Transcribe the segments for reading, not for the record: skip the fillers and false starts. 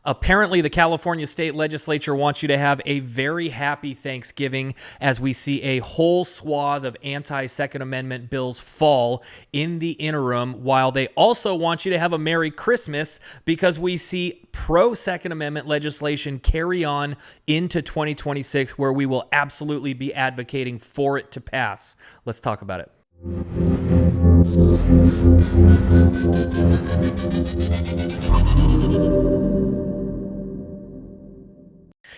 Apparently, the California State Legislature wants you to have a very happy Thanksgiving as we see a whole swath of anti-Second Amendment bills fall in the interim, while they also want you to have a Merry Christmas because we see pro-Second Amendment legislation carry on into 2026, where we will absolutely be advocating for it to pass. Let's talk about it.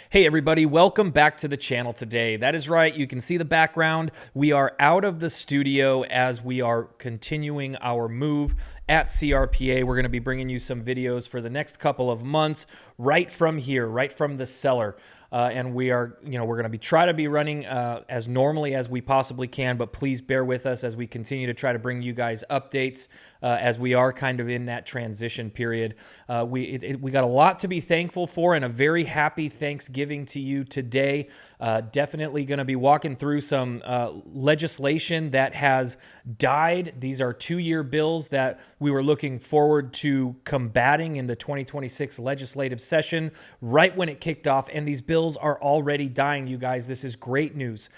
Hey everybody, welcome back to the channel today. That is right, you can see the background. We are out of the studio as we are continuing our move at CRPA. We're going to be bringing you some videos for the next couple of months right from here, right from the cellar. And we are, we're going to try to be running as normally as we possibly can, but please bear with us as we continue to try to bring you guys updates as we are kind of in that transition period. We got a lot to be thankful for, and a very happy Thanksgiving to you today. Definitely going to be walking through some legislation that has died. These are 2-year bills that we were looking forward to combating in the 2026 legislative session right when it kicked off, and these bills are already dying, you guys. This is great news.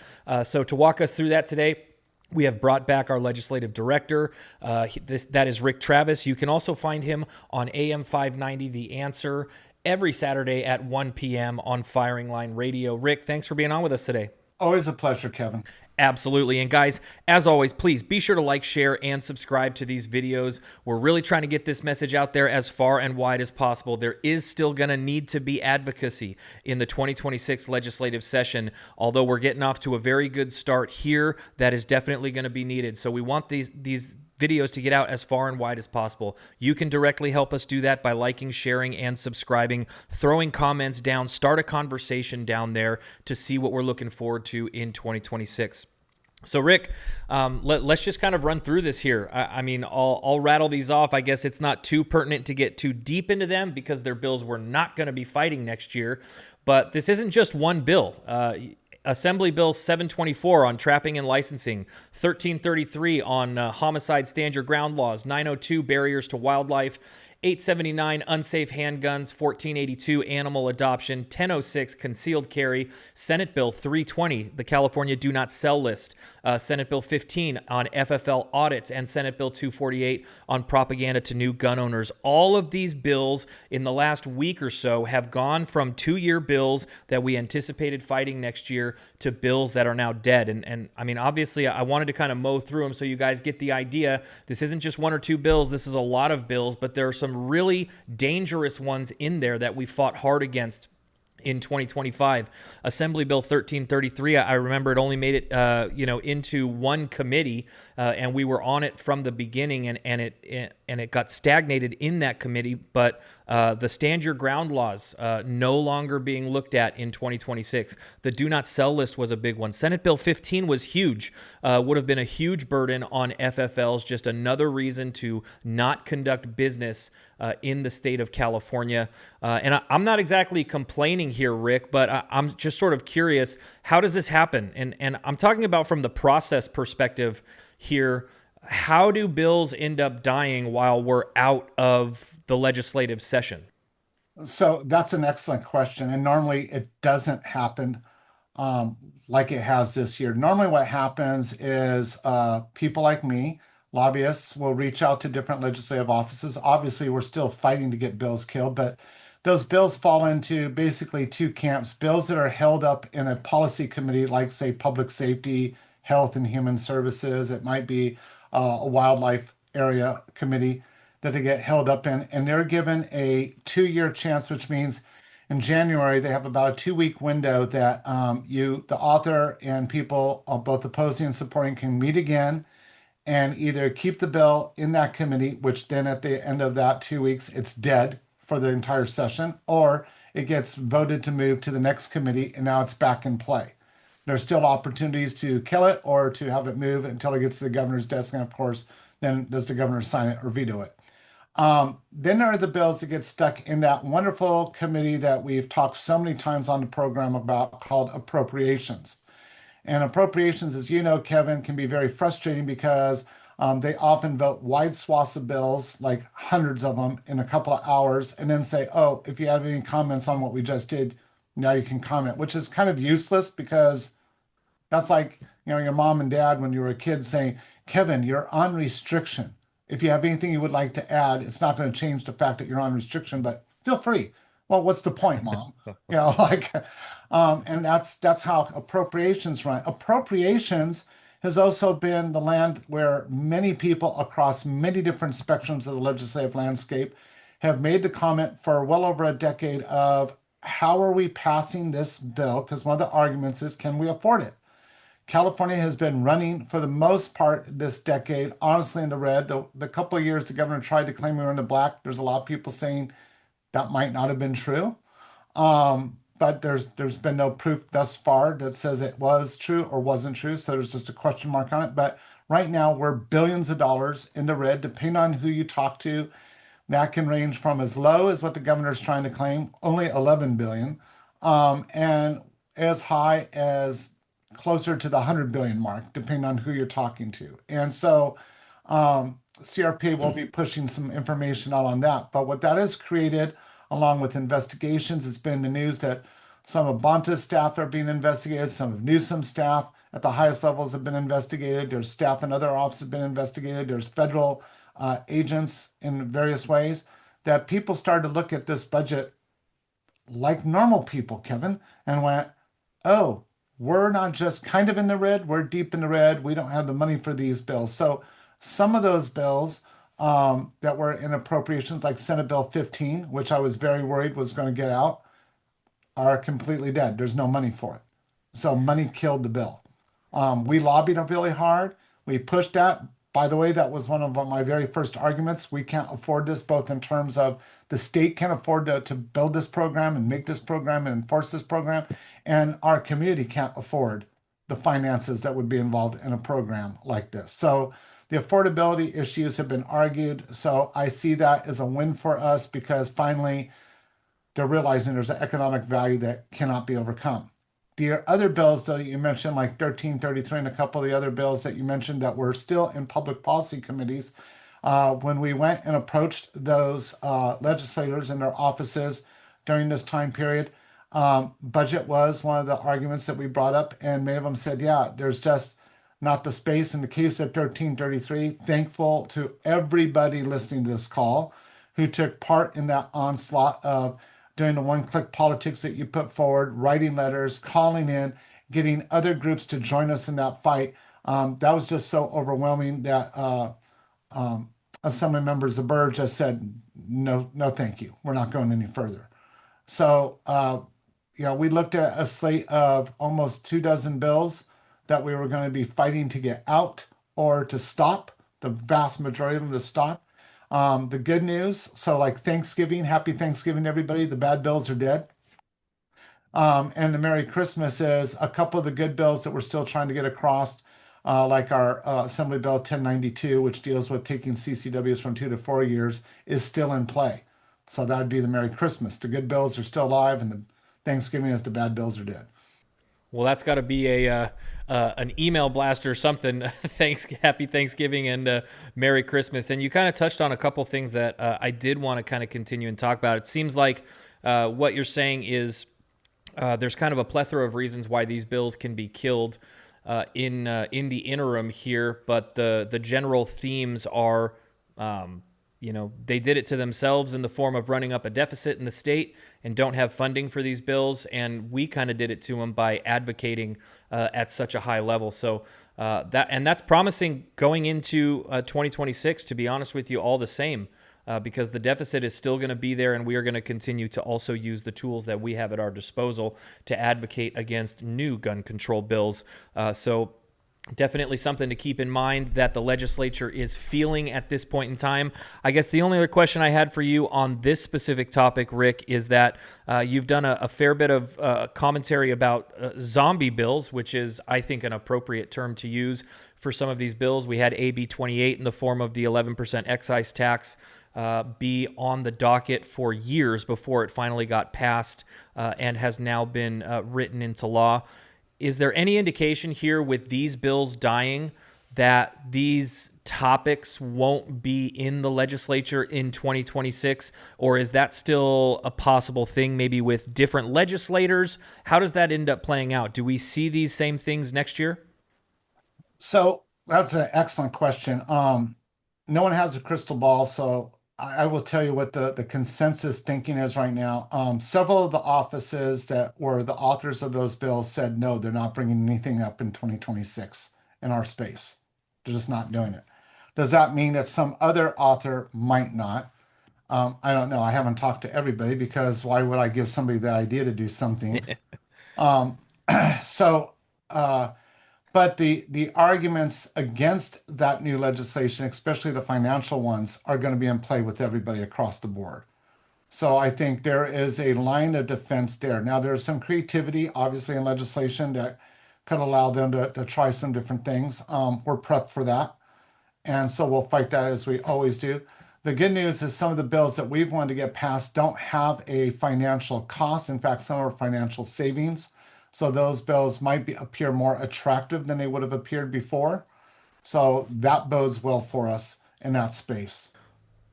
So to walk us through that today, we have brought back our legislative director. That is Rick Travis. You can also find him on AM 590, The Answer, every Saturday at 1 p.m. on Firing Line Radio. Rick, thanks for being on with us today. Always a pleasure, Kevin. Absolutely. And guys, as always, please be sure to like, share, and subscribe to these videos. We're really trying to get this message out there as far and wide as possible. There is still going to need to be advocacy in the 2026 legislative session. Although we're getting off to a very good start here, that is definitely going to be needed. So we want these videos to get out as far and wide as possible. You can directly help us do that by liking, sharing, and subscribing, throwing comments down, start a conversation down there to see what we're looking forward to in 2026. So Rick, let's just kind of run through this here. I mean, I'll rattle these off. I guess it's not too pertinent to get too deep into them because they're bills we're not going to be fighting next year. But this isn't just one bill. Assembly Bill 724 on trapping and licensing, 1333 on homicide stand your ground laws, 902 barriers to wildlife, 879 unsafe handguns, 1482 animal adoption, 1006 concealed carry, Senate Bill 320, the California do not sell list, Senate Bill 15 on FFL audits, and Senate Bill 248 on propaganda to new gun owners. All of these bills in the last week or so have gone from 2-year bills that we anticipated fighting next year to bills that are now dead. And I mean, obviously, I wanted to kind of mow through them so you guys get the idea. This isn't just 1 or 2 bills. This is a lot of bills, but there are some really dangerous ones in there that we fought hard against in 2025. Assembly Bill 1333, I remember it only made it, into one committee, and we were on it from the beginning, and it got stagnated in that committee. But the stand your ground laws no longer being looked at in 2026. The do not sell list was a big one. Senate Bill 15 was huge, would have been a huge burden on FFLs, just another reason to not conduct business in the state of California. And I'm not exactly complaining here, Rick, but I'm just sort of curious, how does this happen? And I'm talking about from the process perspective here. How do bills end up dying while we're out of the legislative session? So that's an excellent question. And normally it doesn't happen like it has this year. Normally what happens is people like me, lobbyists, will reach out to different legislative offices. Obviously, we're still fighting to get bills killed, but those bills fall into basically 2 camps. Bills that are held up in a policy committee, like, say, public safety, health and human services. It might be a wildlife area committee that they get held up in, and they're given a 2-year chance, which means in January they have about a 2-week window that the author and people both opposing and supporting can meet again and either keep the bill in that committee, which then at the end of that 2 weeks, it's dead for the entire session, or it gets voted to move to the next committee and now it's back in play. There's still opportunities to kill it or to have it move until it gets to the governor's desk. And of course, then does the governor sign it or veto it? Then there are the bills that get stuck in that wonderful committee that we've talked so many times on the program about, called Appropriations. And appropriations, as you know, Kevin, can be very frustrating because They often vote wide swaths of bills, like hundreds of them, in a couple of hours, and then say, "Oh, if you have any comments on what we just did, now you can comment," which is kind of useless because that's like, your mom and dad when you were a kid saying, "Kevin, you're on restriction. If you have anything you would like to add, it's not going to change the fact that you're on restriction, but feel free." Well, what's the point, mom? Like, and that's how appropriations run. Appropriations has also been the land where many people across many different spectrums of the legislative landscape have made the comment for well over a decade of how are we passing this bill? Because one of the arguments is, can we afford it? California has been running for the most part this decade, honestly, in the red. The couple of years the governor tried to claim we were in the black, there's a lot of people saying that might not have been true. But there's been no proof thus far that says it was true or wasn't true. So there's just a question mark on it. But right now we're billions of dollars in the red, depending on who you talk to. That can range from as low as what the governor's trying to claim, only 11 billion, and as high as closer to the 100 billion mark, depending on who you're talking to. And so CRPA will be pushing some information out on that. But what that has created, along with investigations, it's been in the news that some of Bonta's staff are being investigated, some of Newsom's staff at the highest levels have been investigated. There's staff in other offices have been investigated. There's federal agents in various ways, that people started to look at this budget like normal people, Kevin, and went, "Oh, we're not just kind of in the red, we're deep in the red. We don't have the money for these bills." So some of those bills that were in appropriations, like Senate Bill 15, which I was very worried was going to get out, are completely dead. There's no money for it. So money killed the bill. We lobbied really hard. We pushed that. By the way, that was one of my very first arguments. We can't afford this, both in terms of the state can't afford to build this program and make this program and enforce this program, and our community can't afford the finances that would be involved in a program like this. So the affordability issues have been argued. So I see that as a win for us because finally they're realizing there's an economic value that cannot be overcome. The other bills that you mentioned, like 1333 and a couple of the other bills that you mentioned that were still in public policy committees, when we went and approached those legislators in their offices during this time period, budget was one of the arguments that we brought up, and many of them said, yeah, there's just not the space. In the case of 1333, thankful to everybody listening to this call who took part in that onslaught of doing the one-click politics that you put forward, writing letters, calling in, getting other groups to join us in that fight. That was just so overwhelming that Assembly members of Burr just said, no, no, thank you. We're not going any further. So, we looked at a slate of almost 24 bills that we were going to be fighting to get out or to stop, the vast majority of them to stop. The good news, so like Thanksgiving, happy Thanksgiving, everybody. The bad bills are dead. And the Merry Christmas is a couple of the good bills that we're still trying to get across, like our Assembly Bill 1092, which deals with taking CCWs from 2 to 4 years, is still in play. So that would be the Merry Christmas. The good bills are still alive, and the Thanksgiving is the bad bills are dead. Well, that's got to be an email blast or something. Happy Thanksgiving and Merry Christmas. And you kind of touched on a couple things that I did want to kind of continue and talk about. It seems like what you're saying is there's kind of a plethora of reasons why these bills can be killed in the interim here, but the general themes are, they did it to themselves in the form of running up a deficit in the state and don't have funding for these bills, and we kind of did it to them by advocating at such a high level. So that's promising going into 2026, to be honest with you, all the same, because the deficit is still going to be there, and we are going to continue to also use the tools that we have at our disposal to advocate against new gun control bills. So definitely something to keep in mind that the legislature is feeling at this point in time. I guess the only other question I had for you on this specific topic, Rick, is that you've done a fair bit of commentary about zombie bills, which is, I think, an appropriate term to use for some of these bills. We had AB 28 in the form of the 11% excise tax be on the docket for years before it finally got passed and has now been written into law. Is there any indication here with these bills dying that these topics won't be in the legislature in 2026? Or is that still a possible thing, maybe with different legislators? How does that end up playing out? Do we see these same things next year? So that's an excellent question. No one has a crystal ball, so I will tell you what the consensus thinking is right now. Several of the offices that were the authors of those bills said no, they're not bringing anything up in 2026 in our space. They're just not doing it. Does that mean that some other author might not? I don't know. I haven't talked to everybody because why would I give somebody the idea to do something? Um, so. But the arguments against that new legislation, especially the financial ones, are going to be in play with everybody across the board. So I think there is a line of defense there. Now, there's some creativity, obviously, in legislation that could allow them to try some different things. We're prepped for that. And so we'll fight that as we always do. The good news is some of the bills that we've wanted to get passed don't have a financial cost. In fact, some are financial savings. So those bills might appear more attractive than they would have appeared before. So that bodes well for us in that space.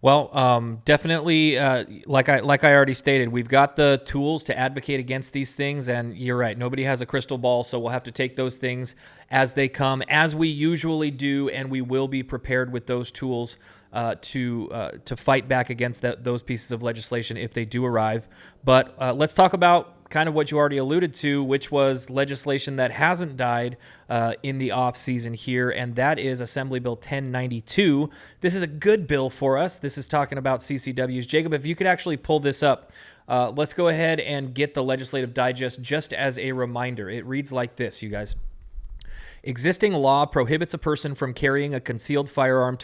Well, definitely, like I already stated, we've got the tools to advocate against these things, and you're right. Nobody has a crystal ball, so we'll have to take those things as they come, as we usually do, and we will be prepared with those tools to fight back against those pieces of legislation if they do arrive. But let's talk about kind of what you already alluded to, which was legislation that hasn't died in the off season here, and that is Assembly Bill 1092. This is a good bill for us. This is talking about CCWs. Jacob, if you could actually pull this up, let's go ahead and get the legislative digest just as a reminder. It reads like this, you guys. Existing law prohibits a person from carrying a concealed firearm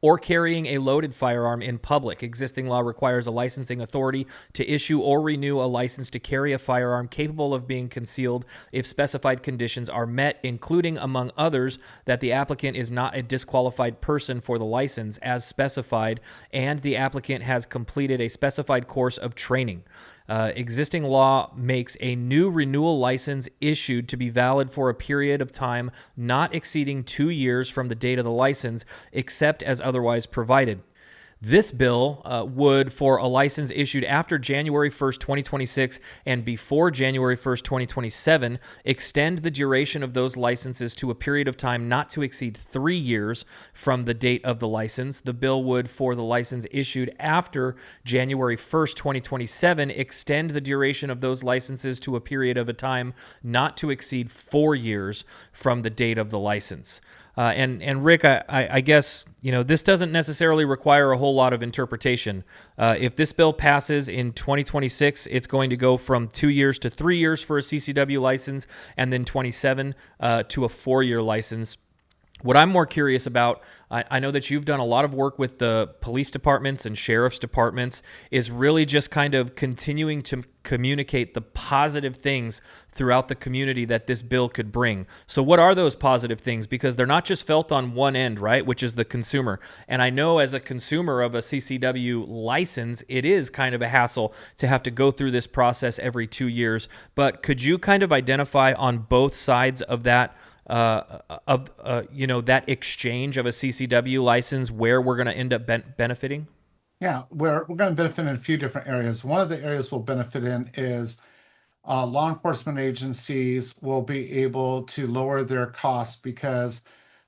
or carrying a loaded firearm in public. Existing law requires a licensing authority to issue or renew a license to carry a firearm capable of being concealed if specified conditions are met, including, among others, that the applicant is not a disqualified person for the license as specified and the applicant has completed a specified course of training. Existing law makes a new renewal license issued to be valid for a period of time not exceeding 2 years from the date of the license, except as otherwise provided. This bill would, for a license issued after January 1st, 2026 and before January 1st, 2027, extend the duration of those licenses to a period of time not to exceed 3 years from the date of the license. The bill would, for the license issued after January 1st, 2027, extend the duration of those licenses to a period of a time not to exceed 4 years from the date of the license. And Rick, I guess, this doesn't necessarily require a whole lot of interpretation. If this bill passes in 2026, it's going to go from 2 years to 3 years for a CCW license, and then 27 to a 4-year license. What I'm more curious about, I know that you've done a lot of work with the police departments and sheriff's departments, is really just kind of continuing to communicate the positive things throughout the community that this bill could bring. So what are those positive things? Because they're not just felt on one end, right, which is the consumer. And I know as a consumer of a CCW license, it is kind of a hassle to have to go through this process every 2 years. But could you kind of identify on both sides of that that exchange of a CCW license where we're going to end up benefiting? Yeah, we're going to benefit in a few different areas. One of the areas we'll benefit in is law enforcement agencies will be able to lower their costs because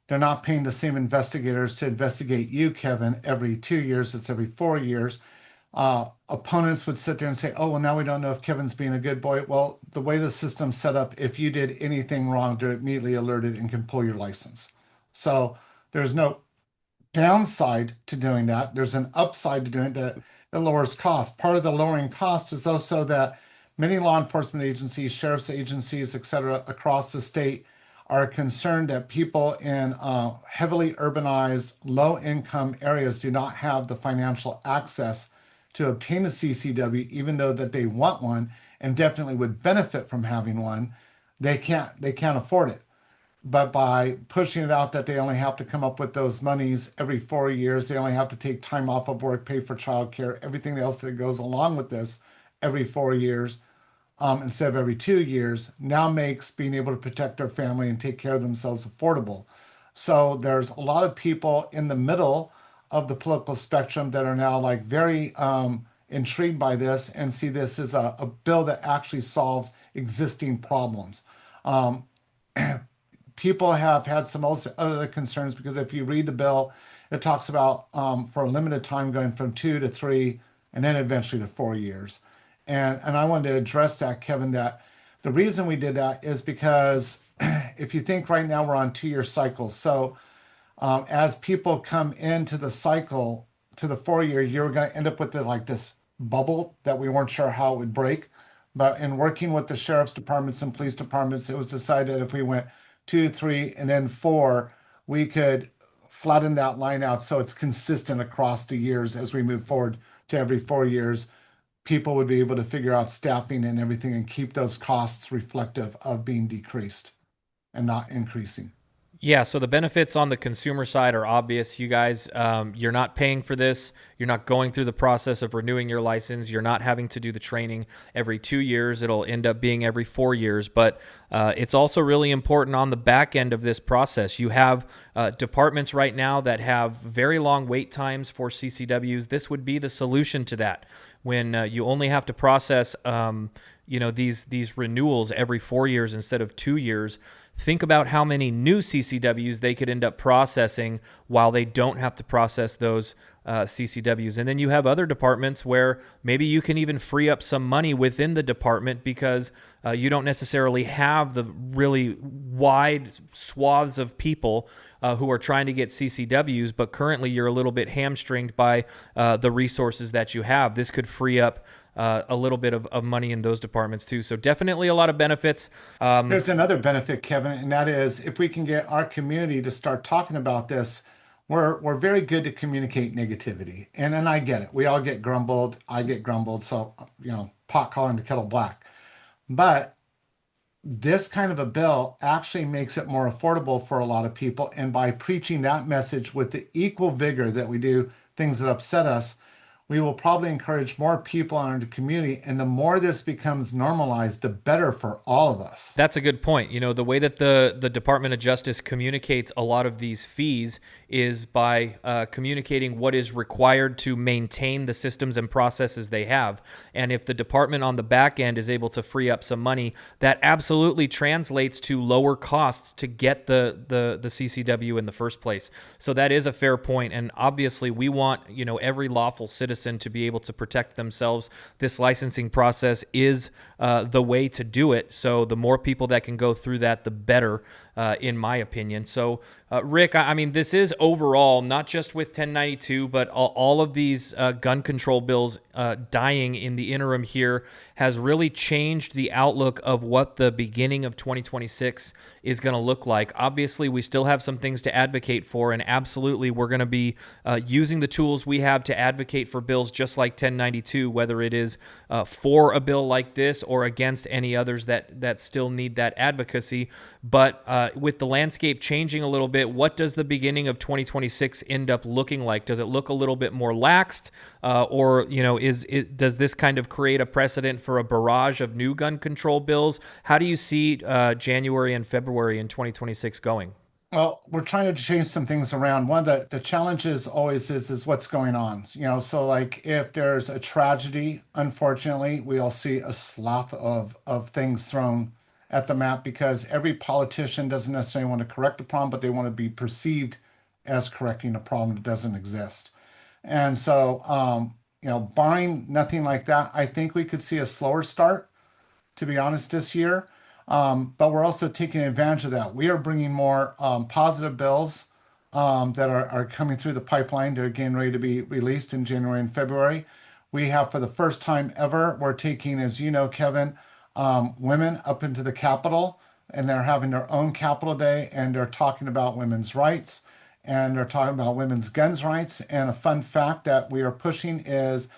they're not paying the same investigators to investigate you, Kevin, every 2 years. It's every 4 years. Opponents would sit there and say, oh, well, now we don't know if Kevin's being a good boy. Well, the way the system's set up, if you did anything wrong, they're immediately alerted and can pull your license. So there's no downside to doing that. There's an upside to doing it that it lowers cost. Part of the lowering cost is also that many law enforcement agencies, sheriff's agencies, et cetera, across the state are concerned that people in heavily urbanized, low income areas do not have the financial access to obtain a CCW, even though that they want one and definitely would benefit from having one. They can't afford it. But by pushing it out that they only have to come up with those monies every 4 years, they only have to take time off of work, pay for childcare, everything else that goes along with this every 4 years, instead of every 2 years, now makes being able to protect their family and take care of themselves affordable. So there's a lot of people in the middle of the political spectrum that are now like very intrigued by this and see this as a bill that actually solves existing problems. Um, People have had some other concerns because if you read the bill, it talks about for a limited time going from 2 to 3 and then eventually to 4 years. And I wanted to address that, Kevin, that the reason we did that is because if you think right now we're on 2 year cycles. So as people come into the cycle to the 4 year, you're going to end up with like this bubble that we weren't sure how it would break. But in working with the sheriff's departments and police departments, it was decided if we went 2, 3, and then 4, we could flatten that line out so it's consistent across the years as we move forward to every 4 years. People would be able to figure out staffing and everything and keep those costs reflective of being decreased and not increasing. Yeah, so the benefits on the consumer side are obvious. You guys, you're not paying for this. You're not going through the process of renewing your license. You're not having to do the training every 2 years. It'll end up being every 4 years. But it's also really important on the back end of this process. You have departments right now that have very long wait times for CCWs. This would be the solution to that. When you only have to process, these renewals every 4 years instead of 2 years. Think about how many new CCWs they could end up processing while they don't have to process those CCWs. And then you have other departments where maybe you can even free up some money within the department because you don't necessarily have the really wide swaths of people who are trying to get CCWs, but currently you're a little bit hamstringed by the resources that you have. This could free up a little bit of money in those departments too. So definitely a lot of benefits. There's another benefit, Kevin, and that is if we can get our community to start talking about this, we're very good to communicate negativity. And I get it. We all get grumbled. I get grumbled. So, pot calling the kettle black. But this kind of a bill actually makes it more affordable for a lot of people. And by preaching that message with the equal vigor that we do things that upset us, we will probably encourage more people in our community. And the more this becomes normalized, the better for all of us. That's a good point. The way that the Department of Justice communicates a lot of these fees is by communicating what is required to maintain the systems and processes they have. And if the department on the back end is able to free up some money, that absolutely translates to lower costs to get the CCW in the first place. So that is a fair point. And obviously we want, every lawful citizen to be able to protect themselves. This licensing process is the way to do it. So the more people that can go through that, the better, in my opinion. So, Rick, I mean, this is overall, not just with 1092, but all of these gun control bills dying in the interim here has really changed the outlook of what the beginning of 2026 is going to look like. Obviously, we still have some things to advocate for, and absolutely, we're going to be using the tools we have to advocate for bills just like 1092, whether it is for a bill like this or against any others that still need that advocacy. But with the landscape changing a little bit, what does the beginning of 2026 end up looking like? Does it look a little bit more laxed, or does this kind of create a precedent for a barrage of new gun control bills? How do you see January and February in 2026 going? Well, we're trying to change some things around. One of the challenges always is what's going on. So like if there's a tragedy, unfortunately, we'll see a swath of things thrown at the map because every politician doesn't necessarily want to correct a problem, but they want to be perceived as correcting a problem that doesn't exist. And so, barring nothing like that, I think we could see a slower start, to be honest, this year. But we're also taking advantage of that. We are bringing more positive bills that are coming through the pipeline. They're getting ready to be released in January and February. We have, for the first time ever, we're taking, as you know, Kevin, women up into the Capitol, and they're having their own Capitol Day, and they're talking about women's rights, and they're talking about women's guns rights. And a fun fact that we are pushing is,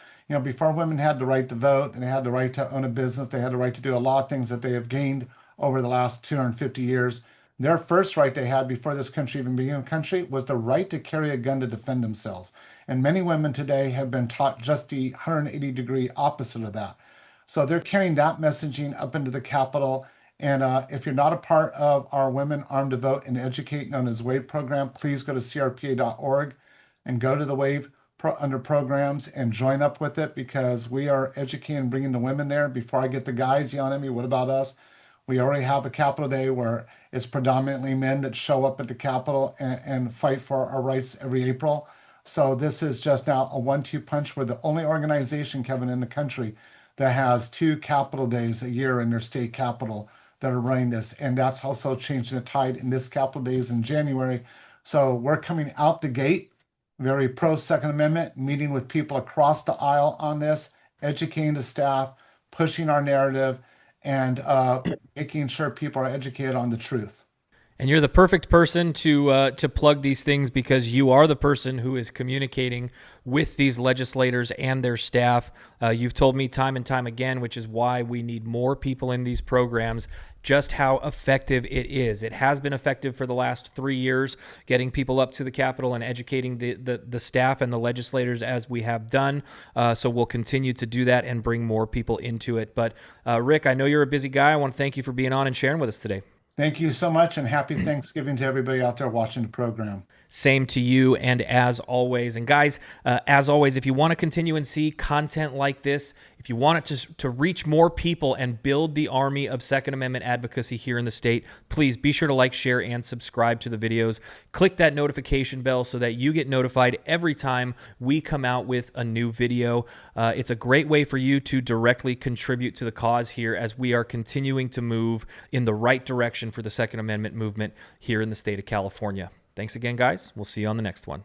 before women had the right to vote and they had the right to own a business, they had the right to do a lot of things that they have gained over the last 250 years. Their first right they had before this country even became a country was the right to carry a gun to defend themselves. And many women today have been taught just the 180-degree opposite of that. So they're carrying that messaging up into the Capitol. And if you're not a part of our Women Armed to Vote and Educate, known as WAVE program, please go to crpa.org and go to the WAVE under programs and join up with it, because we are educating and bringing the women there. Before I get the guys yelling at me, what about us? We already have a Capitol Day where it's predominantly men that show up at the Capitol and fight for our rights every April. So this is just now a 1-2 punch. We're the only organization, Kevin, in the country that has 2 Capitol Days a year in their state capital that are running this. And that's also changing the tide in this Capitol Days in January. So we're coming out the gate very pro Second Amendment, meeting with people across the aisle on this, educating the staff, pushing our narrative, and making sure people are educated on the truth. And you're the perfect person to plug these things, because you are the person who is communicating with these legislators and their staff. You've told me time and time again, which is why we need more people in these programs, just how effective it is. It has been effective for the last 3 years, getting people up to the Capitol and educating the staff and the legislators as we have done. So we'll continue to do that and bring more people into it. But Rick, I know you're a busy guy. I want to thank you for being on and sharing with us today. Thank you so much, and happy Thanksgiving to everybody out there watching the program. Same to you, and as always. And guys, as always, if you want to continue and see content like this, if you want it to reach more people and build the army of Second Amendment advocacy here in the state, please be sure to like, share, and subscribe to the videos. Click that notification bell so that you get notified every time we come out with a new video. It's a great way for you to directly contribute to the cause here as we are continuing to move in the right direction for the Second Amendment movement here in the state of California. Thanks again, guys. We'll see you on the next one.